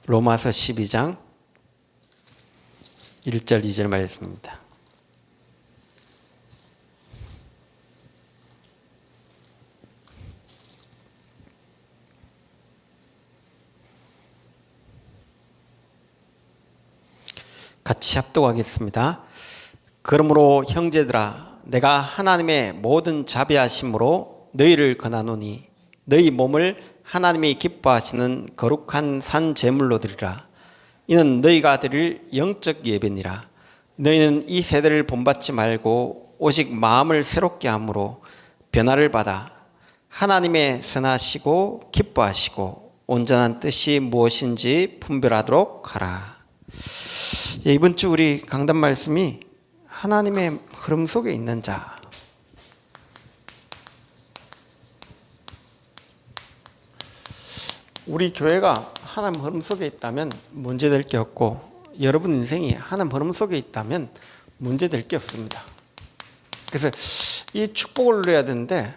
로마서 12장 1절 2절 말씀입니다. 같이 합독하겠습니다. 그러므로 형제들아, 내가 하나님의 모든 자비하심으로 너희를 권하노니 너희 몸을 하나님이 기뻐하시는 거룩한 산 제물로 드리라. 이는 너희가 드릴 영적 예배니라. 너희는 이 세대를 본받지 말고 오직 마음을 새롭게 함으로 변화를 받아 하나님의 선하시고 기뻐하시고 온전한 뜻이 무엇인지 분별하도록 하라. 이번 주 우리 강단 말씀이 하나님의 흐름 속에 있는 자. 우리 교회가 하나님 흐름 속에 있다면 문제될 게 없고, 여러분 인생이 하나님 흐름 속에 있다면 문제될 게 없습니다. 그래서 이 축복을 누려야 되는데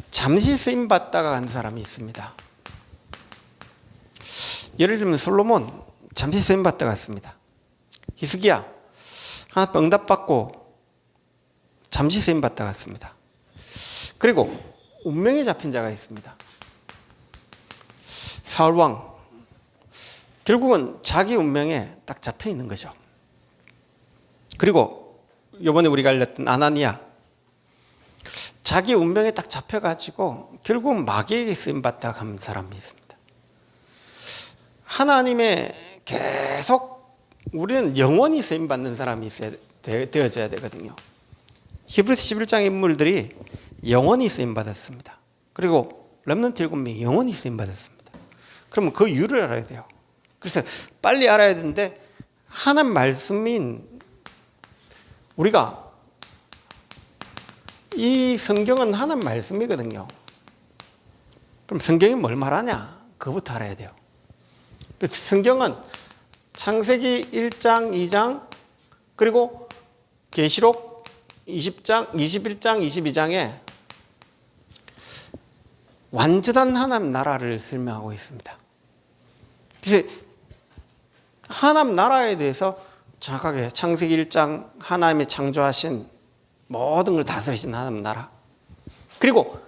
잠시 쓰임 받다가 간 사람이 있습니다. 예를 들면 솔로몬 잠시 쓰임 받다가 갔습니다. 히스기야 하나님 응답받고 잠시 쓰임 받다가 갔습니다. 그리고 운명에 잡힌 자가 있습니다. 사울왕, 결국은 자기 운명에 딱 잡혀 있는 거죠. 그리고 이번에 우리가 알렸던 아나니아, 자기 운명에 딱 잡혀가지고 결국은 마귀에게 쓰임받다가 간 사람이 있습니다. 하나님의 계속 우리는 영원히 쓰임받는 사람이 되어져야 되거든요. 히브리서 11장 인물들이 영원히 쓰임받았습니다. 그리고 렘넌트 7명이 영원히 쓰임받았습니다. 그러면 그 이유를 알아야 돼요. 그래서 빨리 알아야 되는데, 하나님 말씀인 우리가 이 성경은 하나님 말씀이거든요. 그럼 성경이 뭘 말하냐? 그거부터 알아야 돼요. 그래서 성경은 창세기 1장, 2장, 그리고 계시록 20장, 21장, 22장에 완전한 하나님 나라를 설명하고 있습니다. 그래서 하나님 나라에 대해서 정확하게 창세기 1장 하나님이 창조하신 모든 걸 다스리신 하나님 나라, 그리고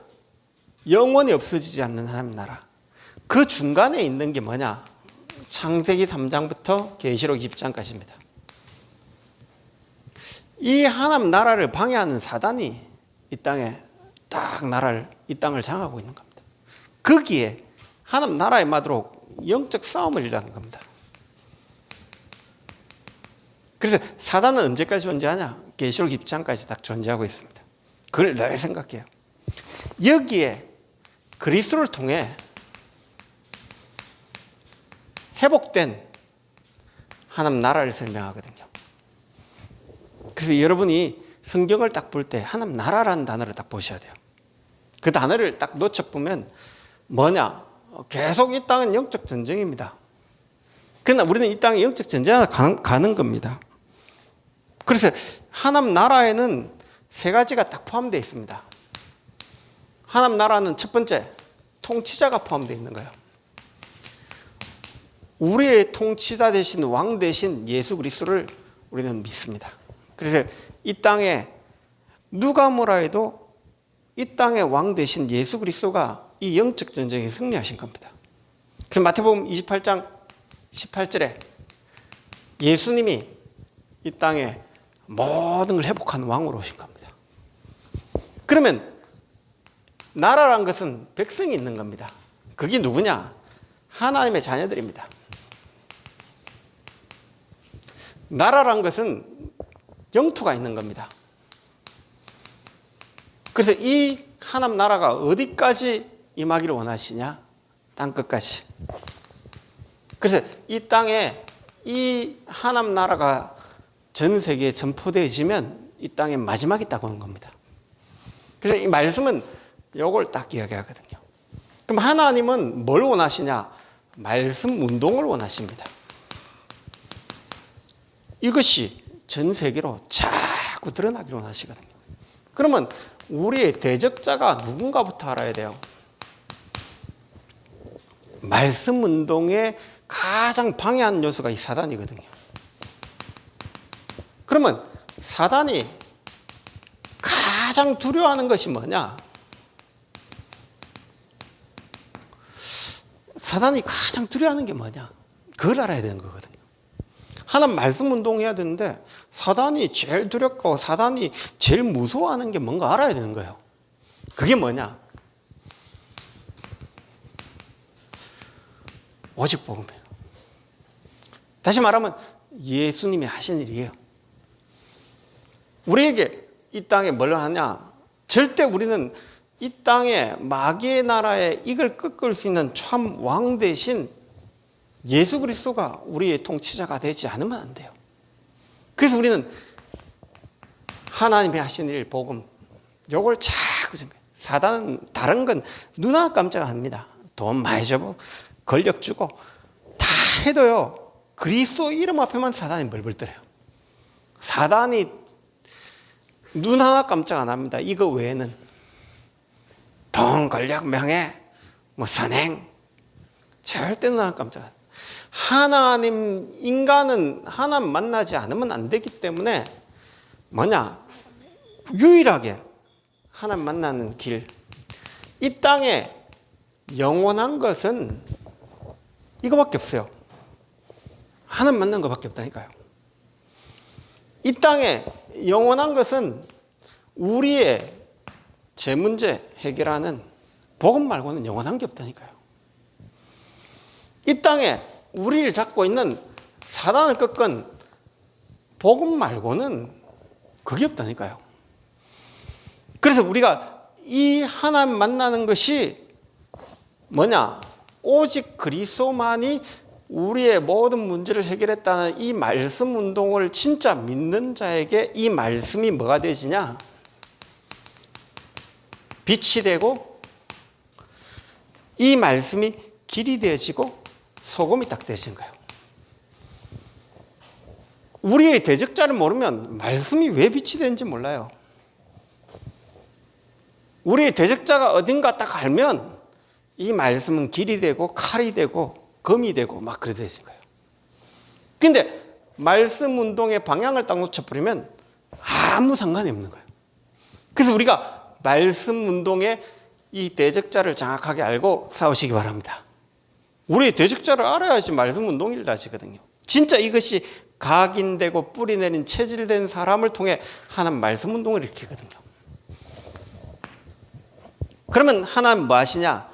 영원히 없어지지 않는 하나님 나라, 그 중간에 있는 게 뭐냐? 창세기 3장부터 계시록 20장까지입니다. 이 하나님 나라를 방해하는 사단이 이 땅에 딱 이 땅을 장하고 있는 겁니다. 거기에 하나님 나라에 맞도록 영적 싸움을 일하는 겁니다. 그래서 사단은 언제까지 존재하냐? 계시록 20장까지 딱 존재하고 있습니다. 그걸 늘 생각해요. 여기에 그리스도를 통해 회복된 하나님 나라를 설명하거든요. 그래서 여러분이 성경을 딱 볼 때 하나님 나라라는 단어를 딱 보셔야 돼요. 그 단어를 딱 놓쳐보면 뭐냐? 계속 이 땅은 영적 전쟁입니다. 그러나 우리는 이 땅에 영적 전쟁에 가는 겁니다. 그래서 하나님 나라에는 세 가지가 딱 포함되어 있습니다. 하나님 나라는 첫 번째, 통치자가 포함되어 있는 거예요. 우리의 통치자 되신 왕 되신 예수 그리스도를 우리는 믿습니다. 그래서 이 땅에 누가 뭐라 해도 이 땅의 왕 되신 예수 그리스도가 이 영적 전쟁에 승리하신 겁니다. 그래서 마태복음 28장 18절에 예수님이 이 땅에 모든 걸 회복한 왕으로 오신 겁니다. 그러면 나라란 것은 백성이 있는 겁니다. 그게 누구냐? 하나님의 자녀들입니다. 나라란 것은 영토가 있는 겁니다. 그래서 이 하나님 나라가 어디까지 임하기를 원하시냐? 땅끝까지. 그래서 이 땅에 이 하나님 나라가 전 세계에 전포되어지면 이 땅에 마지막이 딱 오는 겁니다. 그래서 이 말씀은 이걸 딱 이야기하거든요. 그럼 하나님은 뭘 원하시냐? 말씀 운동을 원하십니다. 이것이 전 세계로 자꾸 드러나기를 원하시거든요. 그러면 우리의 대적자가 누군가부터 알아야 돼요. 말씀 운동에 가장 방해하는 요소가 이 사단이거든요. 그러면 사단이 가장 두려워하는 것이 뭐냐? 사단이 가장 두려워하는 게 뭐냐? 그걸 알아야 되는 거거든요. 하나님 말씀 운동해야 되는데 사단이 제일 두렵고 사단이 제일 무서워하는 게 뭔가 알아야 되는 거예요. 그게 뭐냐? 오직 복음이에요. 다시 말하면 예수님이 하신 일이에요. 우리에게 이 땅에 뭘 하냐? 절대 우리는 이 땅에 마귀의 나라에 이걸 꺾을 수 있는 참 왕 대신 예수 그리스도가 우리의 통치자가 되지 않으면 안 돼요. 그래서 우리는 하나님이 하신 일, 복음, 요걸 자꾸 생각해요. 사단은 다른 건 눈 깜짝 합니다. 돈 많이 주고 권력 주고 다 해도요, 그리스도 이름 앞에만 사단이 벌벌 떨어요. 사단이 눈 하나 깜짝 안 합니다. 이거 외에는 돈, 권력, 명예, 뭐 선행 절대 눈 하나 깜짝 안 합니다. 하나님, 인간은 하나님 만나지 않으면 안 되기 때문에 뭐냐? 유일하게 하나님 만나는 길. 이 땅에 영원한 것은 이거밖에 없어요. 하나님 만나는 것밖에 없다니까요. 이 땅에 영원한 것은 우리의 제 문제 해결하는 복음 말고는 영원한 게 없다니까요. 이 땅에 우리를 잡고 있는 사단을 꺾은 복음 말고는 그게 없다니까요. 그래서 우리가 이 하나님 만나는 것이 뭐냐? 오직 그리스도만이 우리의 모든 문제를 해결했다는 이 말씀 운동을 진짜 믿는 자에게 이 말씀이 뭐가 되지냐? 빛이 되고 이 말씀이 길이 되어지고 소금이 딱 되신 거예요. 우리의 대적자를 모르면 말씀이 왜 빛이 되는지 몰라요. 우리의 대적자가 어딘가 딱 알면 이 말씀은 길이 되고 칼이 되고 검이 되고 막 그래 되신 거예요. 근데 말씀 운동의 방향을 딱 놓쳐버리면 아무 상관이 없는 거예요. 그래서 우리가 말씀 운동의 이 대적자를 정확하게 알고 싸우시기 바랍니다. 우리의 대적자를 알아야지 말씀 운동이 나지거든요. 진짜 이것이 각인되고 뿌리 내린 체질된 사람을 통해 하나님 말씀 운동을 일으키거든요. 그러면 하나님 뭐 하시냐?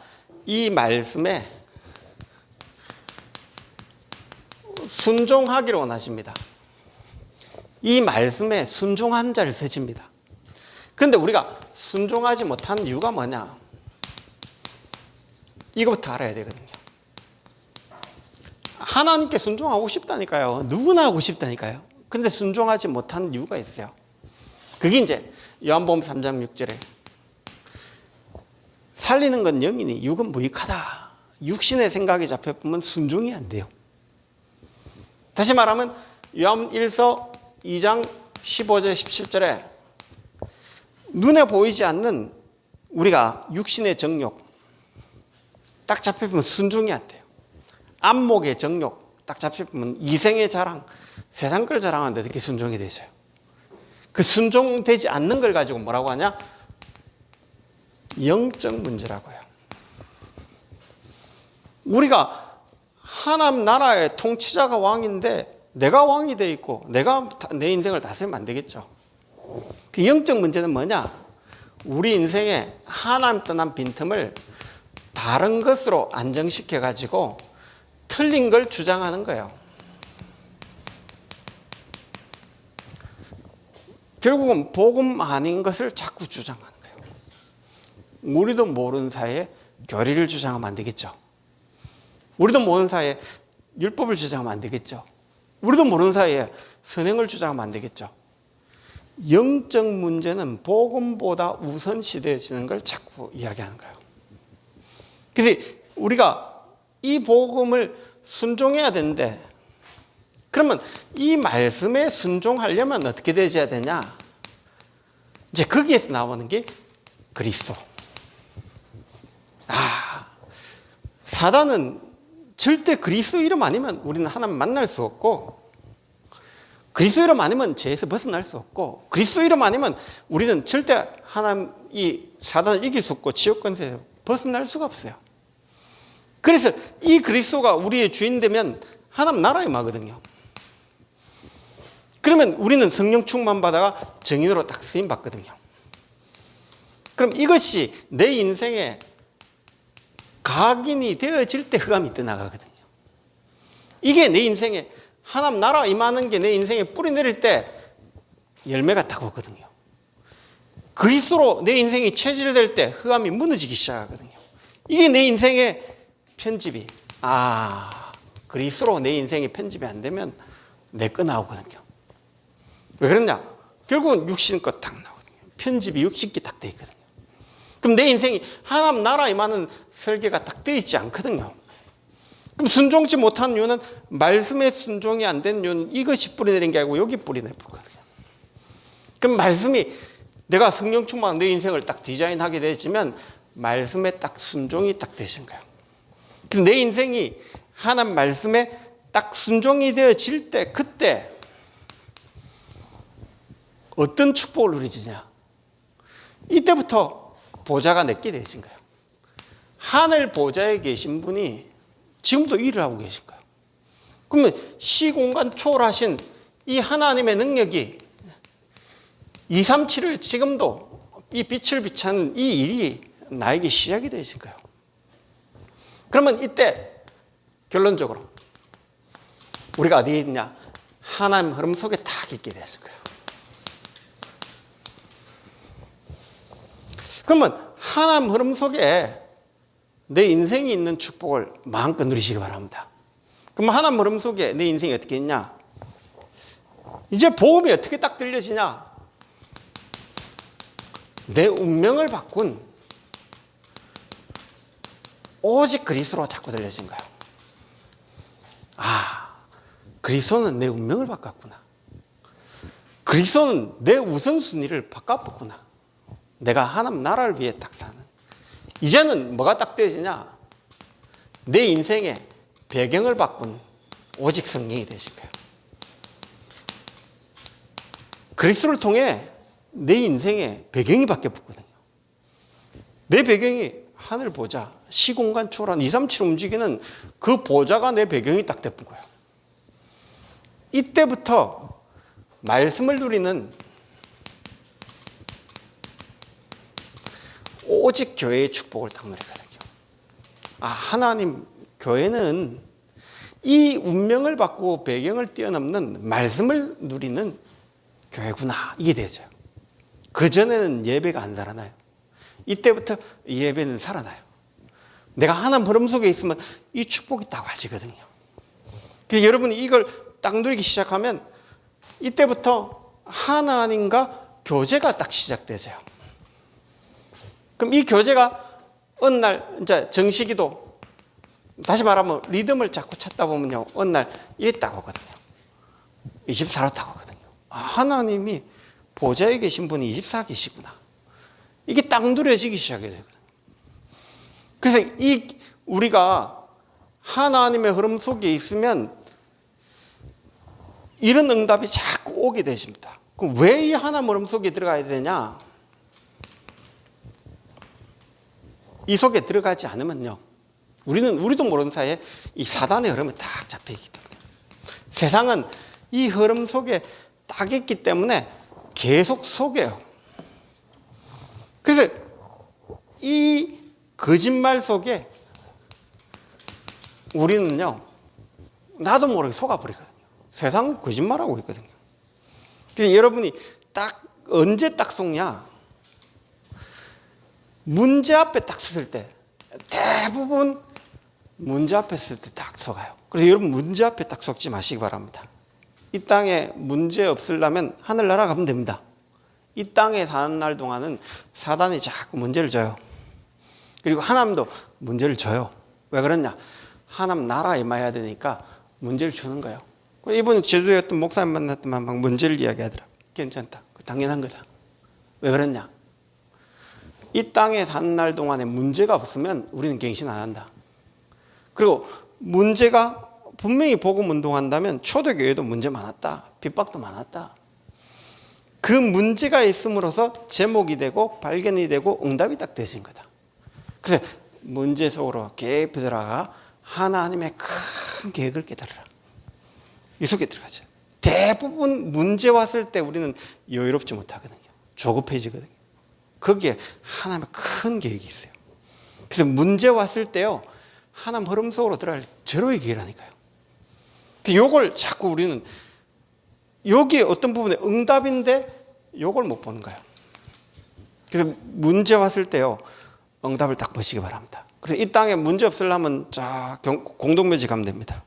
이 말씀에 순종하기를 원하십니다. 이 말씀에 순종한 자를 세집니다. 그런데 우리가 순종하지 못한 이유가 뭐냐? 이거부터 알아야 되거든요. 하나님께 순종하고 싶다니까요. 누구나 하고 싶다니까요. 그런데 순종하지 못한 이유가 있어요. 그게 이제 요한복음 3장 6절에 살리는 건 영이니 육은 무익하다. 육신의 생각에 잡혀보면 순종이 안 돼요. 다시 말하면 요한 1서 2장 15절 17절에 눈에 보이지 않는 우리가 육신의 정욕 딱 잡혀보면 순종이 안 돼요. 안목의 정욕 딱 잡혀보면 이생의 자랑, 세상 걸 자랑하는데 어떻게 순종이 되죠? 그 순종되지 않는 걸 가지고 뭐라고 하냐? 영적 문제라고 해요. 우리가 하나님 나라의 통치자가 왕인데 내가 왕이 돼 있고 내가 내 인생을 다스리면 안 되겠죠. 그 영적 문제는 뭐냐? 우리 인생에 하나님 떠난 빈틈을 다른 것으로 안정시켜 가지고 틀린 걸 주장하는 거예요. 결국은 복음 아닌 것을 자꾸 주장하는 거예요. 우리도 모르는 사이에 교리를 주장하면 안 되겠죠. 우리도 모르는 사이에 율법을 주장하면 안 되겠죠. 우리도 모르는 사이에 선행을 주장하면 안 되겠죠. 영적 문제는 복음보다 우선시되어지는 걸 자꾸 이야기하는 거예요. 그래서 우리가 이 복음을 순종해야 되는데 그러면 이 말씀에 순종하려면 어떻게 되어야 되냐? 이제 거기에서 나오는 게 그리스도. 사단은 절대 그리스도 이름 아니면 우리는 하나님 만날 수 없고, 그리스도 이름 아니면 죄에서 벗어날 수 없고, 그리스도 이름 아니면 우리는 절대 하나님 이 사단을 이길 수 없고 지옥 권세에서 벗어날 수가 없어요. 그래서 이 그리스도가 우리의 주인 되면 하나님 나라에 임하거든요. 그러면 우리는 성령 충만 받아가 증인으로 딱 쓰임 받거든요. 그럼 이것이 내 인생에 각인이 되어질 때 흑암이 떠나가거든요. 이게 내 인생에 하나님 나라 임하는 게 내 인생에 뿌리 내릴 때 열매가 딱 오거든요. 그리스도로 내 인생이 체질될 때 흑암이 무너지기 시작하거든요. 이게 내 인생의 편집이, 그리스도로 내 인생의 편집이 안 되면 내 거 나오거든요. 왜 그러냐? 결국은 육신 거 딱 나오거든요. 편집이 60기 딱 돼 있거든요. 그럼 내 인생이 하나님 나라 임하는 설계가 딱 돼 있지 않거든요. 그럼 순종치 못한 이유는, 말씀에 순종이 안 된 이유는 이것이 뿌리내린 게 아니고 여기 뿌리내거든요. 그럼 말씀이, 내가 성령 충만한 내 인생을 딱 디자인하게 되지면 말씀에 딱 순종이 딱 되신 거예요. 그래서 내 인생이 하나님 말씀에 딱 순종이 되어질 때, 그때 어떤 축복을 누리지냐? 이때부터 보좌가 내게 되신 거예요. 하늘 보좌에 계신 분이 지금도 일을 하고 계신 거예요. 그러면 시공간 초월하신 이 하나님의 능력이 237을 지금도 이 빛을 비추는 이 일이 나에게 시작이 되신 거예요. 그러면 이때 결론적으로 우리가 어디에 있냐? 하나님 흐름 속에 딱 있게 되신 거예요. 그러면 하나님 흐름 속에 내 인생이 있는 축복을 마음껏 누리시기 바랍니다. 그럼 하나님 흐름 속에 내 인생이 어떻게 있냐? 이제 복음이 어떻게 딱 들려지냐? 내 운명을 바꾼 오직 그리스도로 자꾸 들려진 거예요. 그리스도는 내 운명을 바꿨구나. 그리스도는 내 우선순위를 바꿨구나. 내가 하나님 나라를 위해 딱 사는. 이제는 뭐가 딱 되어지냐? 내 인생의 배경을 바꾼 오직 성령이 되신 거예요. 그리스도를 통해 내 인생의 배경이 바뀌었거든요. 내 배경이 하늘 보좌, 시공간 초월한 237 움직이는 그 보좌가 내 배경이 딱 됐던 거예요. 이때부터 말씀을 누리는 오직 교회의 축복을 딱 누리거든요. 하나님 교회는 이 운명을 바꾸고 배경을 뛰어넘는 말씀을 누리는 교회구나. 이게 되죠. 그전에는 예배가 안 살아나요. 이때부터 예배는 살아나요. 내가 하나님 흐름 속에 있으면 이 축복이 딱 와지거든요. 그래서 여러분이 이걸 딱 누리기 시작하면 이때부터 하나님과 교제가 딱 시작되죠. 그럼 이 교제가 어느 날 이제 정식이도, 다시 말하면 리듬을 자꾸 찾다 보면요, 어느 날 이래 딱 오거든요. 24로 딱 오거든요. 하나님이 보좌에 계신 분이 24 계시구나. 이게 딱 누려지기 시작해야 되거든요. 그래서 우리가 하나님의 흐름 속에 있으면 이런 응답이 자꾸 오게 되십니다. 그럼 왜 이 하나님 흐름 속에 들어가야 되냐? 이 속에 들어가지 않으면요, 우리도 모르는 사이에 이 사단의 흐름에 딱 잡혀있기 때문에, 세상은 이 흐름 속에 딱 있기 때문에 계속 속여요. 그래서 이 거짓말 속에 우리는요, 나도 모르게 속아버리거든요. 세상은 거짓말하고 있거든요. 그래서 여러분이 딱 언제 딱 속냐? 문제 앞에 딱 섰을 때, 대부분 문제 앞에 섰을 때 딱 속아요. 그래서 여러분 문제 앞에 딱 속지 마시기 바랍니다. 이 땅에 문제 없으려면 하늘나라 가면 됩니다. 이 땅에 사는 날 동안은 사단이 자꾸 문제를 줘요. 그리고 하나님도 문제를 줘요. 왜 그러냐? 하나님 나라에 임해야 되니까 문제를 주는 거예요. 이번 제주도에 어떤 목사님 만났더만 막 문제를 이야기하더라. 괜찮다. 당연한 거다. 왜 그러냐? 이 땅에 사는 날 동안에 문제가 없으면 우리는 갱신 안 한다. 그리고 문제가 분명히 복음 운동한다면 초대교회도 문제 많았다. 핍박도 많았다. 그 문제가 있음으로써 제목이 되고 발견이 되고 응답이 딱 되신 거다. 그래서 문제 속으로 깊이 들어가 하나님의 큰 계획을 깨달으라. 이 속에 들어가죠. 대부분 문제 왔을 때 우리는 여유롭지 못하거든요. 조급해지거든요. 거기에 하나님의 큰 계획이 있어요. 그래서 문제 왔을 때요, 하나님 흐름 속으로 들어갈 절호의 기회라니까요. 요걸 자꾸 우리는 여기 어떤 부분에 응답인데 요걸 못 보는 거예요. 그래서 문제 왔을 때요, 응답을 딱 보시기 바랍니다. 그래서 이 땅에 문제 없으려면 자 공동묘지 가면 됩니다.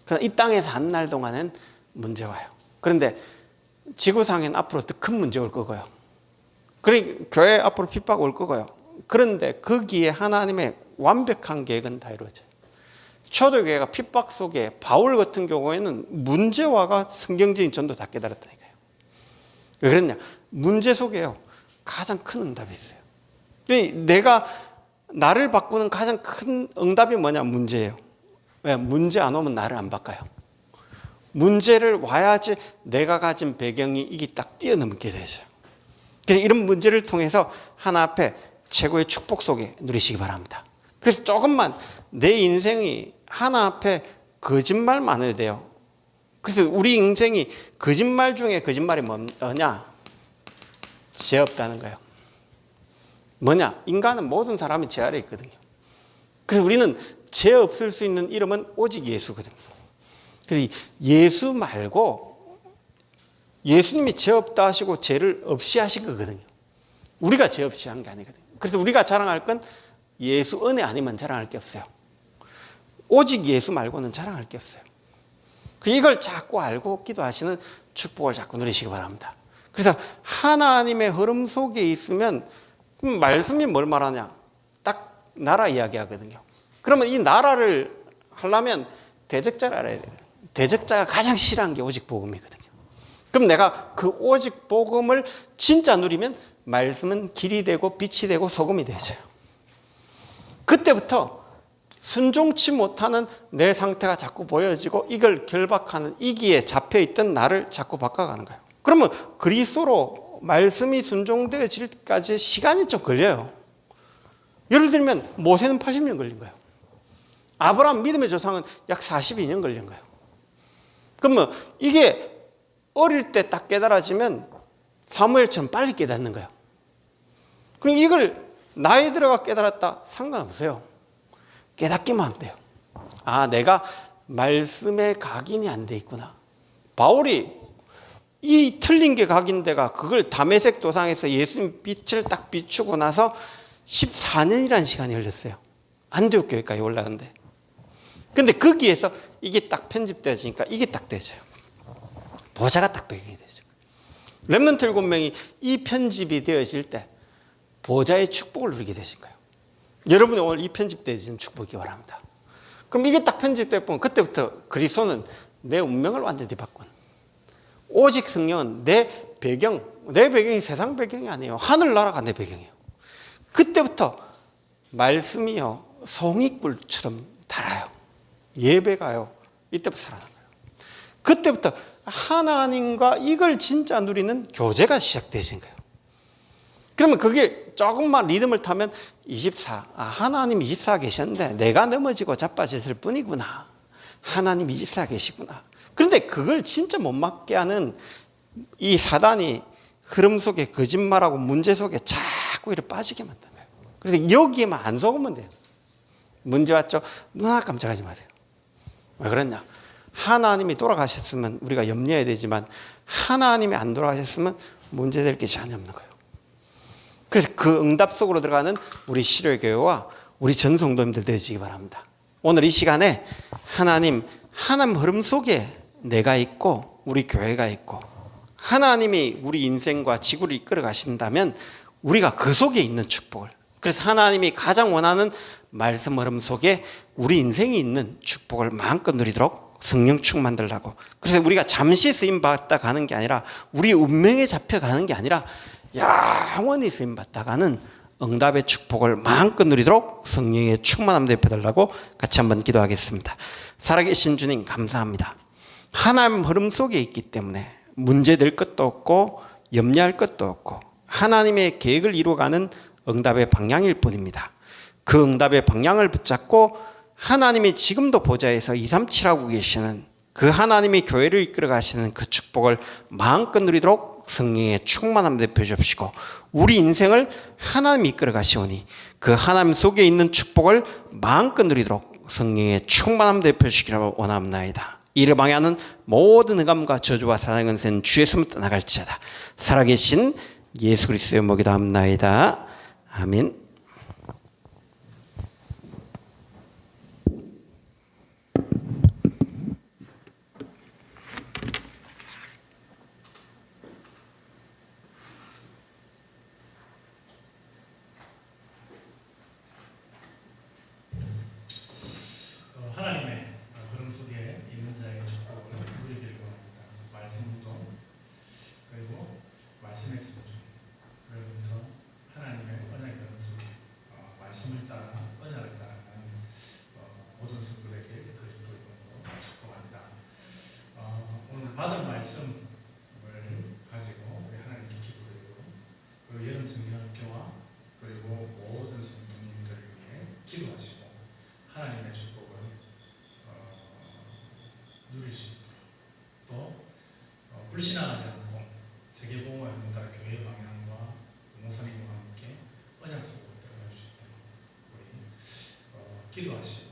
그러나 이 땅에 사는 날 동안은 문제 와요. 그런데 지구상엔 앞으로 더 큰 문제 올 거고요. 그러니 교회 앞으로 핍박 올 거고요. 그런데 거기에 하나님의 완벽한 계획은 다 이루어져요. 초대교회가 핍박 속에 바울 같은 경우에는 문제와가 성경적인 전도 다 깨달았다니까요. 왜 그랬냐? 문제 속에요, 가장 큰 응답이 있어요. 내가 나를 바꾸는 가장 큰 응답이 뭐냐? 문제예요. 왜? 문제 안 오면 나를 안 바꿔요. 문제를 와야지 내가 가진 배경이 이게 딱 뛰어넘게 되죠. 그래서 이런 문제를 통해서 하나 앞에 최고의 축복 속에 누리시기 바랍니다. 그래서 조금만 내 인생이 하나 앞에 거짓말만 해도 돼요. 그래서 우리 인생이 거짓말 중에 거짓말이 뭐냐? 죄 없다는 거예요. 뭐냐? 인간은 모든 사람이 죄 아래 있거든요. 그래서 우리는 죄 없을 수 있는 이름은 오직 예수거든요. 그래서 예수 말고 예수님이 죄 없다 하시고 죄를 없이 하신 거거든요. 우리가 죄 없이 한 게 아니거든요. 그래서 우리가 자랑할 건 예수 은혜 아니면 자랑할 게 없어요. 오직 예수 말고는 자랑할 게 없어요. 이걸 자꾸 알고 기도하시는 축복을 자꾸 누리시기 바랍니다. 그래서 하나님의 흐름 속에 있으면 말씀이 뭘 말하냐? 딱 나라 이야기하거든요. 그러면 이 나라를 하려면 대적자를 알아야 돼요. 대적자가 가장 싫어하는 게 오직 복음이거든요. 그럼 내가 그 오직 복음을 진짜 누리면 말씀은 길이 되고 빛이 되고 소금이 되죠. 그때부터 순종치 못하는 내 상태가 자꾸 보여지고 이걸 결박하는 이기에 잡혀있던 나를 자꾸 바꿔가는 거예요. 그러면 그리스도로 말씀이 순종되어질 때까지 시간이 좀 걸려요. 예를 들면 모세는 80년 걸린 거예요. 아브라함 믿음의 조상은 약 42년 걸린 거예요. 그러면 이게 어릴 때 딱 깨달아지면 사무엘처럼 빨리 깨닫는 거예요. 그럼 이걸 나이 들어가 깨달았다 상관없어요. 깨닫기만 하면 돼요. 아, 내가 말씀에 각인이 안 돼 있구나. 바울이 이 틀린 게 각인데가 그걸 다메섹 도상에서 예수님 빛을 딱 비추고 나서 14년이라는 시간이 흘렀어요. 안디옥 교회까지 올라가는데. 근데 거기에서 이게 딱 편집되어지니까 이게 딱 되죠. 보좌가 딱 배경이 되죠. 렘넌트 7명이 이 편집이 되어질 때 보좌의 축복을 누리게 되신 거예요. 여러분이 오늘 이 편집되어진 축복이 바랍니다. 그럼 이게 딱 편집되면 그때부터 그리스도는 내 운명을 완전히 바꾼, 오직 성령은 내 배경이 세상 배경이 아니에요. 하늘나라가 내 배경이에요. 그때부터 말씀이요 송이꿀처럼 달아요. 예배가요 이때부터 살아난 거예요. 그때부터 하나님과 이걸 진짜 누리는 교제가 시작되신 거예요. 그러면 그게 조금만 리듬을 타면 24, 하나님 24 계셨는데 내가 넘어지고 자빠졌을 뿐이구나. 하나님 24 계시구나. 그런데 그걸 진짜 못 맞게 하는 이 사단이 흐름 속에 거짓말하고 문제 속에 자꾸 이렇게 빠지게 만든 거예요. 그래서 여기에만 안 속으면 돼요. 문제 왔죠? 눈 하나 깜짝하지 마세요. 왜 그랬냐? 하나님이 돌아가셨으면 우리가 염려해야 되지만 하나님이 안 돌아가셨으면 문제될 게 전혀 없는 거예요. 그래서 그 응답 속으로 들어가는 우리 시료교회와 우리 전성도님들 되시기 바랍니다. 오늘 이 시간에 하나님 흐름 속에 내가 있고 우리 교회가 있고 하나님이 우리 인생과 지구를 이끌어 가신다면 우리가 그 속에 있는 축복을, 그래서 하나님이 가장 원하는 말씀 흐름 속에 우리 인생이 있는 축복을 마음껏 누리도록 성령 충만 달라고. 그래서 우리가 잠시 쓰임 받다 가는 게 아니라 우리 운명에 잡혀 가는 게 아니라 영원히 쓰임 받다 가는 응답의 축복을 마음껏 누리도록 성령의 충만함 되어달라고 같이 한번 기도하겠습니다. 살아계신 주님 감사합니다. 하나님 흐름 속에 있기 때문에 문제될 것도 없고 염려할 것도 없고 하나님의 계획을 이루어가는 응답의 방향일 뿐입니다. 그 응답의 방향을 붙잡고 하나님이 지금도 보좌에서 237하고 계시는 그 하나님의 교회를 이끌어 가시는 그 축복을 마음껏 누리도록 성령의 충만함 되어 주십시고 우리 인생을 하나님이 이끌어 가시오니 그 하나님 속에 있는 축복을 마음껏 누리도록 성령의 충만함 되어 주시기를 원합나이다. 이를 방해하는 모든 흑암과 저주와 사단의 권세는 주의 손을 떠나갈지어다. 살아계신 예수 그리스도의 이름으로 기도합나이다. 아멘. 하나님의 흐름 속에 있는 자의 축복을 누리기를 원합니다. 말씀도 그리고 말씀의 순종 그러면서 하나님의 언약의 흐름 속에 말씀을 따라 언약을 따라가는 모든 성도에게 그리스도인으로 축복합니다. 오늘 받은 말씀을 가지고 우리 하나님께 기도드리고 그 여름 성경학교와 그리고 모든 성도님들을 위해 기도하시고 하나님의 축복을 누릴 수 있도록 또 불신앙하지 않고 세계보험과 연구따라 교회의 방향과 목사님과 함께 언약 속으로 들어갈 수 있도록 우리 기도하시고